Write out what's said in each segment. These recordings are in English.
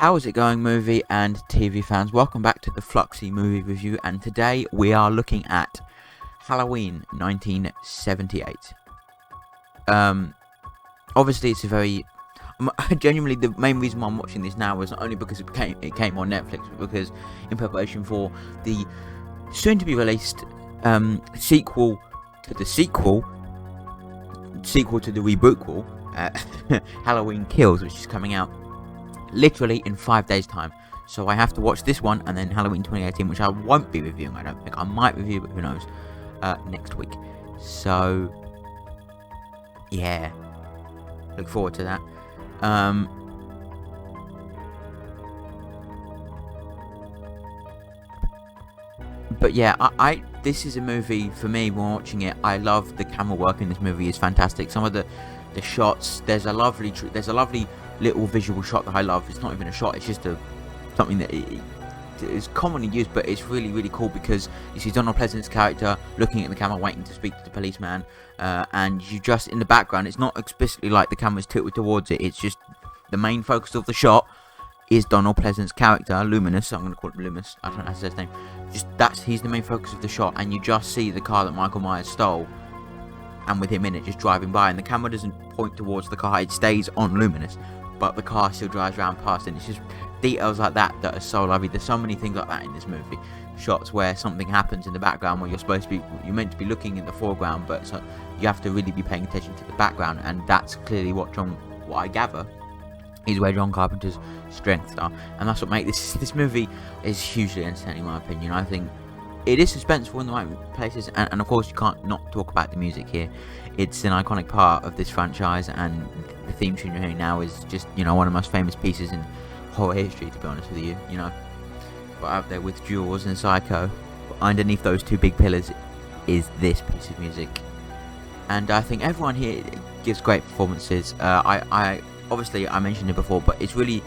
How is it going, movie and TV fans? Welcome back to the Fluxy Movie Review, and today we are looking at Halloween 1978. Obviously it's a very... genuinely, the main reason why I'm watching this now is not only because it came on Netflix, but because in preparation for the soon-to-be-released sequel to the rebootquel, Halloween Kills, which is coming out literally in 5 days time. So I have to watch this one and then Halloween 2018, which I won't be reviewing. I don't think I might review, but who knows, next week. So yeah, look forward to that. But yeah, I this is a movie for me. When watching it, I love the camera work in this movie is fantastic. Some of the shots, there's a lovely little visual shot that I love. It's not even a shot, it's just something that is commonly used, but it's really cool because you see Donald Pleasant's character looking at the camera, waiting to speak to the policeman, and you just, in the background, it's not explicitly like the camera's tilted towards it, it's just the main focus of the shot is Donald Pleasant's character, Luminous. I'm going to call him Loomis, I don't know how to say his name. He's the main focus of the shot, and you just see the car that Michael Myers stole, and with him in it, just driving by, and the camera doesn't point towards the car, it stays on Luminous, but the car still drives around past, and it's just details like that that are so lovely. There's so many things like that in this movie. Shots where something happens in the background where you're meant to be looking in the foreground, but so you have to really be paying attention to the background, and that's clearly what I gather is where John Carpenter's strengths are, and that's what makes this movie is hugely entertaining in my opinion. I think it is suspenseful in the right places, and of course you can't not talk about the music here. It's an iconic part of this franchise, and the theme tune you're hearing now is just, one of the most famous pieces in horror history, to be honest with you. But out there with Jaws and Psycho, underneath those two big pillars is this piece of music, and I think everyone here gives great performances. I obviously I mentioned it before, but it's really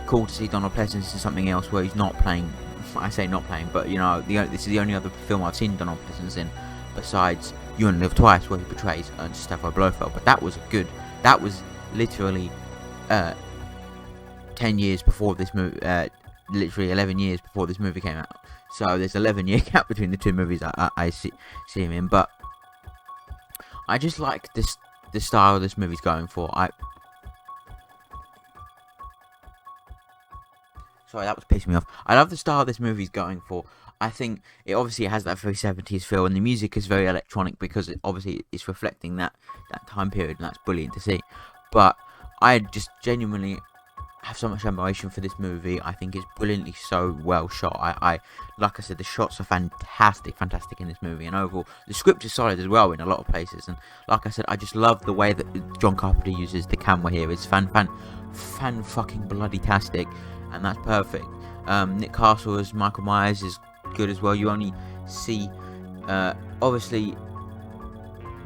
cool to see Donald Pleasence in something else where he's not playing. I say not playing, but this is the only other film I've seen Donald Pleasence in besides You Only Live Twice, where he portrays Ernst Stavro Blofeld. But that was literally 10 years before this movie, literally 11 years before this movie came out. So there's 11-year gap between the two movies I see him in. But I just like the style this movie's going for. Sorry, that was pissing me off. I love the style this movie's going for. I think it obviously has that very 70s feel, and the music is very electronic because it's reflecting that time period, and that's brilliant to see. But I just genuinely have so much admiration for this movie. I think it's brilliantly so well shot. Like I said, the shots are fantastic in this movie, and overall the script is solid as well in a lot of places. And like I said, I just love the way that John Carpenter uses the camera here. It's fan fucking bloody tastic. And that's perfect. Nick Castle as Michael Myers is good as well. You only see, obviously,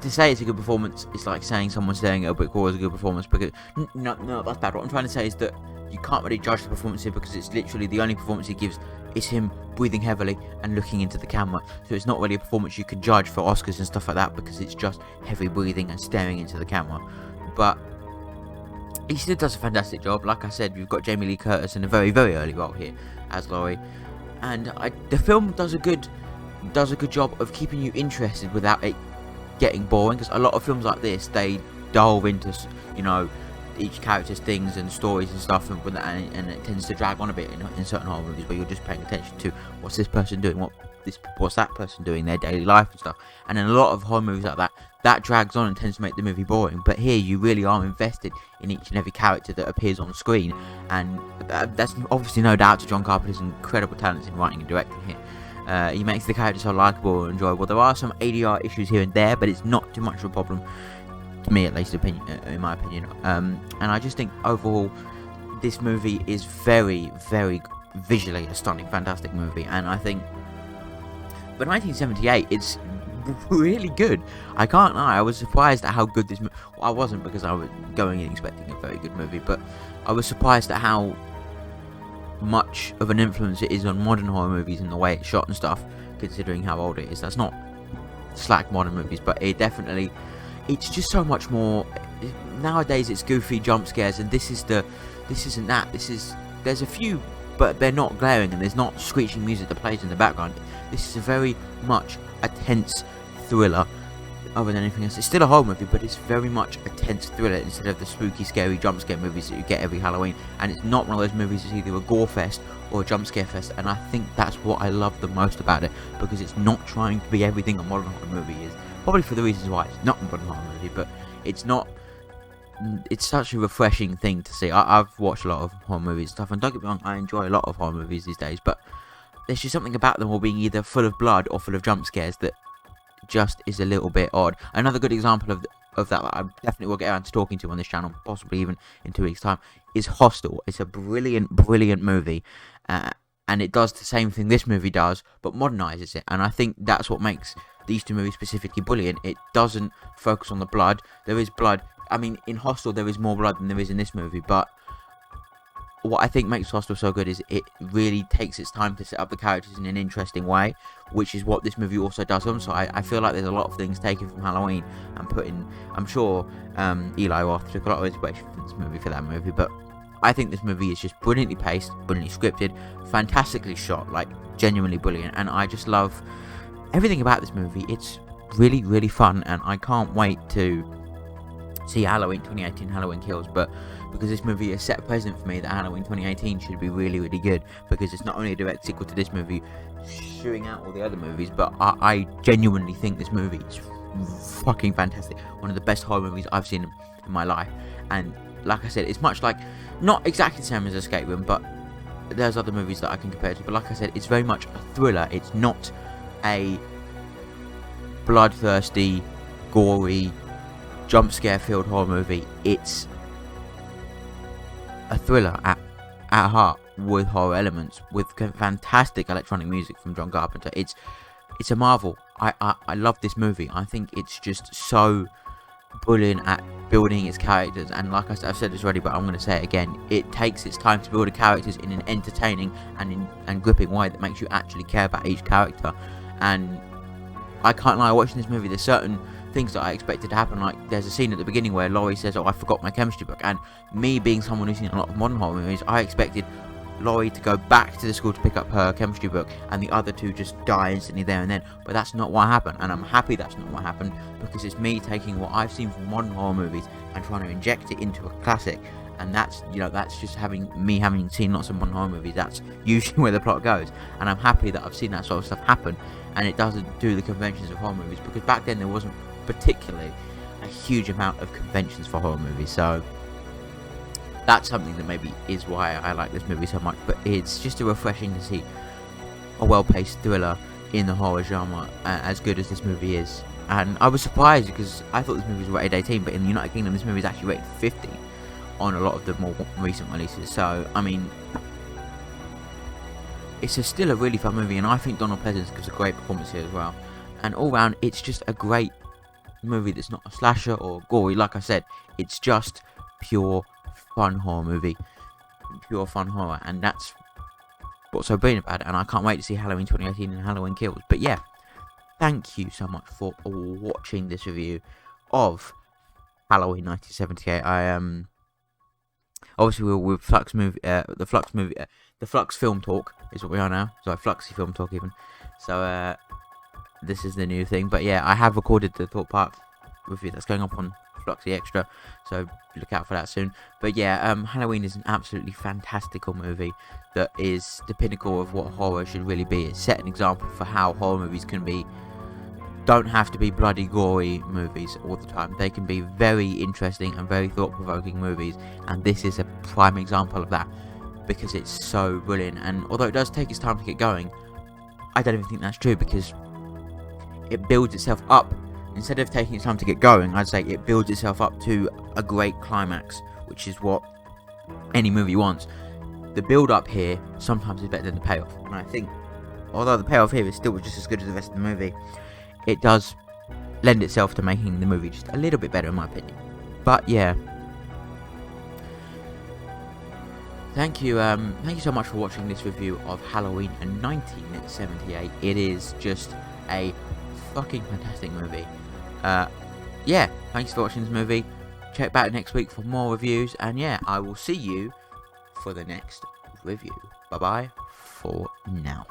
to say it's a good performance, it's like saying someone staring at a brick wall is a good performance, because no, that's bad. What I'm trying to say is that you can't really judge the performance here because it's literally the only performance he gives is him breathing heavily and looking into the camera. So it's not really a performance you can judge for Oscars and stuff like that, because it's just heavy breathing and staring into the camera. But he still does a fantastic job. Like I said, we've got Jamie Lee Curtis in a very early role here as Laurie, and the film does a good job of keeping you interested without it getting boring. Because a lot of films like this, they delve into each character's things and stories and stuff, and it tends to drag on a bit in certain horror movies where you're just paying attention to what's this person doing, what's that person doing, their daily life and stuff. And in a lot of horror movies like that drags on and tends to make the movie boring. But here you really are invested in each and every character that appears on screen, and that's obviously no doubt to John Carpenter's incredible talents in writing and directing here. He makes the characters so likable and enjoyable. There are some ADR issues here and there, but it's not too much of a problem, to me at least, in my opinion. And I just think overall this movie is very visually a stunning, fantastic movie. And I think for 1978 it's really good. I can't lie, I was surprised at how good this movie... Well, I wasn't, because I was going in expecting a very good movie, but I was surprised at how much of an influence it is on modern horror movies in the way it's shot and stuff, considering how old it is. That's not slack modern movies, but it's just so much more. Nowadays it's goofy jump scares, and this isn't that. This is There's a few, but they're not glaring, and there's not screeching music that plays in the background. This is a very much a tense thriller, other than anything else. It's still a horror movie, but it's very much a tense thriller instead of the spooky, scary jump scare movies that you get every Halloween. And it's not one of those movies that's either a gore fest or a jump scare fest. And I think that's what I love the most about it, because it's not trying to be everything a modern horror movie is. Probably for the reasons why it's not a modern horror movie, but it's not. It's such a refreshing thing to see. I've watched a lot of horror movies and stuff, and don't get me wrong, I enjoy a lot of horror movies these days, but there's just something about them all being either full of blood or full of jump scares that just is a little bit odd. Another good example of that I definitely will get around to talking to on this channel, possibly even in 2 weeks' time, is Hostel. It's a brilliant movie, and it does the same thing this movie does, but modernizes it. And I think that's what makes these two movies specifically brilliant. It doesn't focus on the blood. There is blood. I mean, in Hostel there is more blood than there is in this movie, but what I think makes Hostel so good is it really takes its time to set up the characters in an interesting way, which is what this movie also does. So I feel like there's a lot of things taken from Halloween and put in. I'm sure Eli Roth took a lot of inspiration from this movie for that movie, but I think this movie is just brilliantly paced, brilliantly scripted, fantastically shot, like genuinely brilliant, and I just love everything about this movie. It's really fun, and I can't wait to see Halloween 2018, Halloween Kills, but because this movie has set a precedent for me that Halloween 2018 should be really good, because it's not only a direct sequel to this movie, shooing out all the other movies, but I genuinely think this movie is fucking fantastic. One of the best horror movies I've seen in my life, and like I said, it's much like, not exactly the same as Escape Room, but there's other movies that I can compare it to, but like I said, it's very much a thriller. It's not a bloodthirsty, gory, jump scare filled horror movie. It's a thriller at heart, with horror elements, with fantastic electronic music from John Carpenter. It's a marvel. I love this movie. I think it's just so brilliant at building its characters, and like I've said this already, but I'm going to say it again, it takes its time to build the characters in an entertaining and gripping way that makes you actually care about each character. And I can't lie, watching this movie, there's certain things that I expected to happen. Like, there's a scene at the beginning where Laurie says, "Oh, I forgot my chemistry book," and me being someone who's seen a lot of modern horror movies, I expected Laurie to go back to the school to pick up her chemistry book and the other two just die instantly there and then, but that's not what happened, and I'm happy that's not what happened, because it's me taking what I've seen from modern horror movies and trying to inject it into a classic. And that's, you know, that's just having seen lots of modern horror movies. That's usually where the plot goes, and I'm happy that I've seen that sort of stuff happen, and it doesn't do the conventions of horror movies, because back then there wasn't particularly a huge amount of conventions for horror movies. So that's something that maybe is why I like this movie so much. But it's just a refreshing to see a well-paced thriller in the horror genre as good as this movie is. And I was surprised, because I thought this movie was rated 18, but in the United Kingdom this movie is actually rated 50 on a lot of the more recent releases. So I mean, it's still a really fun movie, and I think Donald Pleasence gives a great performance here as well. And all round, it's just a great movie that's not a slasher or gory. Like I said, it's just pure fun horror movie, pure fun horror, and that's what's so brilliant about it. And I can't wait to see Halloween 2018 and Halloween Kills. But yeah, thank you so much for watching this review of Halloween 1978. I obviously we're with Flux movie, the Flux Film Talk is what we are now. So Fluxy Film Talk even. So this is the new thing. But yeah, I have recorded the Thought Park review that's going up on Fluxy Extra, so look out for that soon. But yeah, Halloween is an absolutely fantastical movie that is the pinnacle of what horror should really be. It set an example for how horror movies can be. Don't have to be bloody gory movies all the time. They can be very interesting and very thought-provoking movies, and this is a prime example of that, because it's so brilliant. And although it does take its time to get going, I don't even think that's true, because it builds itself up. Instead of taking its time to get going, I'd say it builds itself up to a great climax, which is what any movie wants. The build-up here sometimes is better than the payoff, and I think, although the payoff here is still just as good as the rest of the movie, it does lend itself to making the movie just a little bit better, in my opinion. But yeah, thank you so much for watching this review of Halloween 1978. It is just a fucking fantastic movie. Yeah, thanks for watching this movie. Check back next week for more reviews, and yeah, I will see you for the next review. Bye bye for now.